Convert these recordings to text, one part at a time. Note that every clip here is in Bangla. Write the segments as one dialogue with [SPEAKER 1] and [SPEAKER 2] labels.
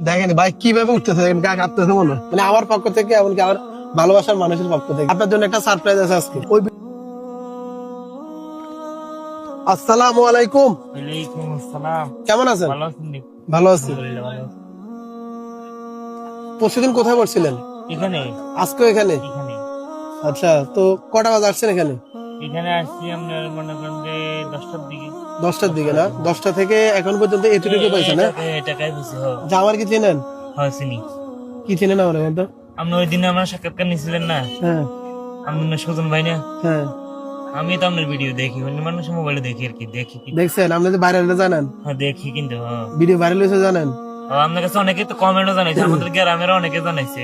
[SPEAKER 1] দেখেন ভাই কিভাবে উঠতেছে, গা কাঁপতেছে মনে হয়। মানে আমার পক্ষ থেকে, এমনকি আমার ভালোবাসার মানুষের পক্ষ থেকে আপনার জন্য একটা সারপ্রাইজ আছে আজকে। আসসালামু আলাইকুম।
[SPEAKER 2] ওয়ালাইকুম আসসালাম।
[SPEAKER 1] কেমন আছেন?
[SPEAKER 2] ভালো আছেন?
[SPEAKER 1] ভালো আছি।
[SPEAKER 2] আলহামদুলিল্লাহ ভালো আছি।
[SPEAKER 1] পরশুদিন কোথায় পড়ছিলেন?
[SPEAKER 2] এখানে
[SPEAKER 1] আজকে এখানে?
[SPEAKER 2] এখানে
[SPEAKER 1] আচ্ছা, তো কটা বাজে আসছেন এখানে?
[SPEAKER 2] এখানে আসছি আপনার মনে করেন যে 10টার দিকে।
[SPEAKER 1] 10টার দিকে না? 10টা থেকে এখন পর্যন্ত এতটুকু পাইছেন না?
[SPEAKER 2] টাকায় বেশি হয়।
[SPEAKER 1] আচ্ছা, আমার কি চেনেন?
[SPEAKER 2] হয় চিনি।
[SPEAKER 1] কি চেনেন আমার বলতো?
[SPEAKER 2] আপনি ওই দিনে আমার সাক্ষাৎকার নিয়েছিলেন না?
[SPEAKER 1] হ্যাঁ
[SPEAKER 2] আপনার সুজন ভাই না?
[SPEAKER 1] হ্যাঁ,
[SPEAKER 2] আমি তো আপনার ভিডিও দেখি, অন্য মানুষের মোবাইলে দেখি আর কি, দেখি কি।
[SPEAKER 1] দেখছেন? আপনি যে ভাইরাল জানেন,
[SPEAKER 2] হ্যাঁ দেখি কিন্তু
[SPEAKER 1] ভিডিও ভাইরাল হয়েছে জানেন?
[SPEAKER 2] আপনার কাছে অনেকে তো কমেন্টও জানাইছে, আমাদের গ্রামের অনেকে জানাইছে।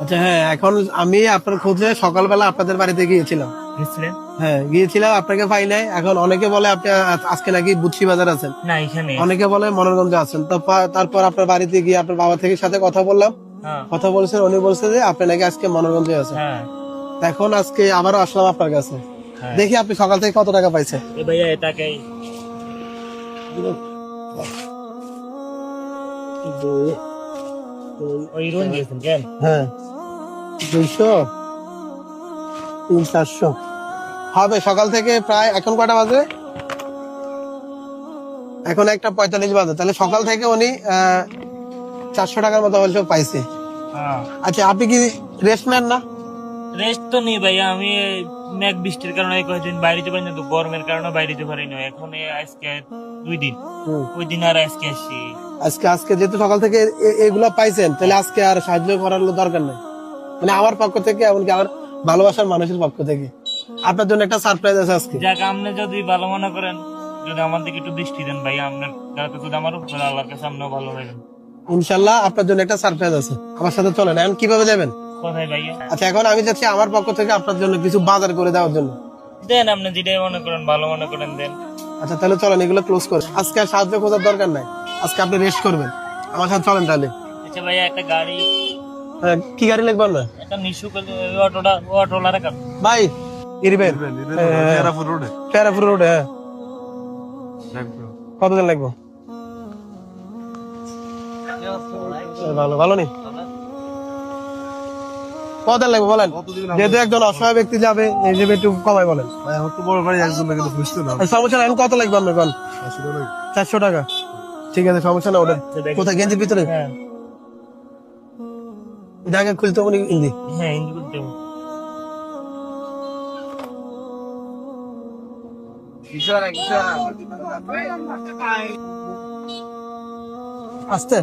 [SPEAKER 1] আচ্ছা হ্যাঁ, এখন আমি আপনার খোঁজে সকালবেলা আপনাদের বাড়িতে গিয়েছিলাম।
[SPEAKER 2] বুঝলেন?
[SPEAKER 1] হ্যাঁ গিয়েছিলাম, আপনাকে পাই নাই। এখন অনেকে বলে আপনি আজকে নাকি বুচ্চি বাজার আছেন,
[SPEAKER 2] না এখানে।
[SPEAKER 1] অনেকে বলে মনোরঞ্জে আছেন। তারপর আপনার বাড়িতে গিয়ে আপনার বাবা থেকে সাথে কথা বললাম,
[SPEAKER 2] হ্যাঁ
[SPEAKER 1] কথা বলছেন, উনি বলছে যে আপনি নাকি আজকে মনোরঞ্জে আছেন।
[SPEAKER 2] হ্যাঁ
[SPEAKER 1] এখন আজকে আবারও আসলাম আপনার কাছে,
[SPEAKER 2] হ্যাঁ।
[SPEAKER 1] দেখি আপনি সকাল থেকে কত টাকা পাইছেন।
[SPEAKER 2] এ ভাইয়া এটাকেই ওই রুন দিয়েছেন কেন?
[SPEAKER 1] হ্যাঁ 200 300-400 হবে সকাল থেকে। প্রায় এখন কটা বাজে? এখন 1:45 বাজে। তাহলে সকাল থেকে উনি 400 টাকার মতো হয়তো পাইছে।
[SPEAKER 2] হ্যাঁ
[SPEAKER 1] আচ্ছা, আপনি কি রেস্ট নেন না?
[SPEAKER 2] রেস্ট তো নেই ভাইয়া, আমি মেঘ বৃষ্টির কারণে কয়েকদিন বাইরে যেতে পারি না, তো গরমের কারণে বাইরে যেতে পারি না। এখন আজকে 2 দিন, ওই দিন আর আজকে আসছি।
[SPEAKER 1] আজকে যেহেতু সকাল থেকে এগুলো পাইছেন, তাহলে আজকে আর সাহায্য করার দরকার নেই। মানে আমার পক্ষ থেকে, এমনকি আমার ভালোবাসার মানুষের পক্ষ থেকে আপনার জন্য একটা সারপ্রাইজ আছে আজকে।
[SPEAKER 2] যাক, আপনি যদি ভালো মনে করেন, যদি আমার দিকে একটু দৃষ্টি দেন ভাইয়া, আপনার কাছে যদি আমার উপর আল্লাহর কাছে আপনিও ভালো থাকবেন।
[SPEAKER 1] ইনশাল্লাহ আপনার জন্য একটা সারপ্রাইজ আছে, আমার সাথে চলেন। এখন কিভাবে যাবেন?
[SPEAKER 2] কোথায় ভাইয়া?
[SPEAKER 1] আচ্ছা, এখন আমি যাচ্ছি আমার পক্ষ থেকে আপনার জন্য কিছু বাজার করে দেওয়ার জন্য।
[SPEAKER 2] দেন, আপনি যেটাই মনে করেন, ভালো মনে করেন দেন।
[SPEAKER 1] আচ্ছা তাহলে চলেন, এগুলো ক্লোজ করে। আজকে আর সাহায্য খোঁজার দরকার নাই, আজকে আপনি রেস্ট করবেন। আমার সাথে চলেন তাহলে।
[SPEAKER 2] আচ্ছা ভাইয়া, একটা গাড়ি,
[SPEAKER 1] কি গাড়ি লাগবে আপনার?
[SPEAKER 2] একটা নিশু অটোলার কার।
[SPEAKER 1] ভাই ইরবেন টেরাপুর রোডে। হ্যাঁ, কতদিন লাগবে? ভালো ভালো নেই, কতদিন লাগবে বলেন? যেহেতু একজন অসহায় ব্যক্তি যাবে, এই হিসেবে একটু কমাই বলেন। সমস্যা নাই, কত লাগবে আপনার? বল। 400 টাকা, ঠিক আছে, সমস্যা না। ওটা কোথায়? গেঞ্জির ভিতরে?
[SPEAKER 2] হ্যাঁ
[SPEAKER 1] জায়গা খুলতে হবে হিন্দি।
[SPEAKER 2] হ্যাঁ, হিন্দি বলতে হবে।
[SPEAKER 1] আসতে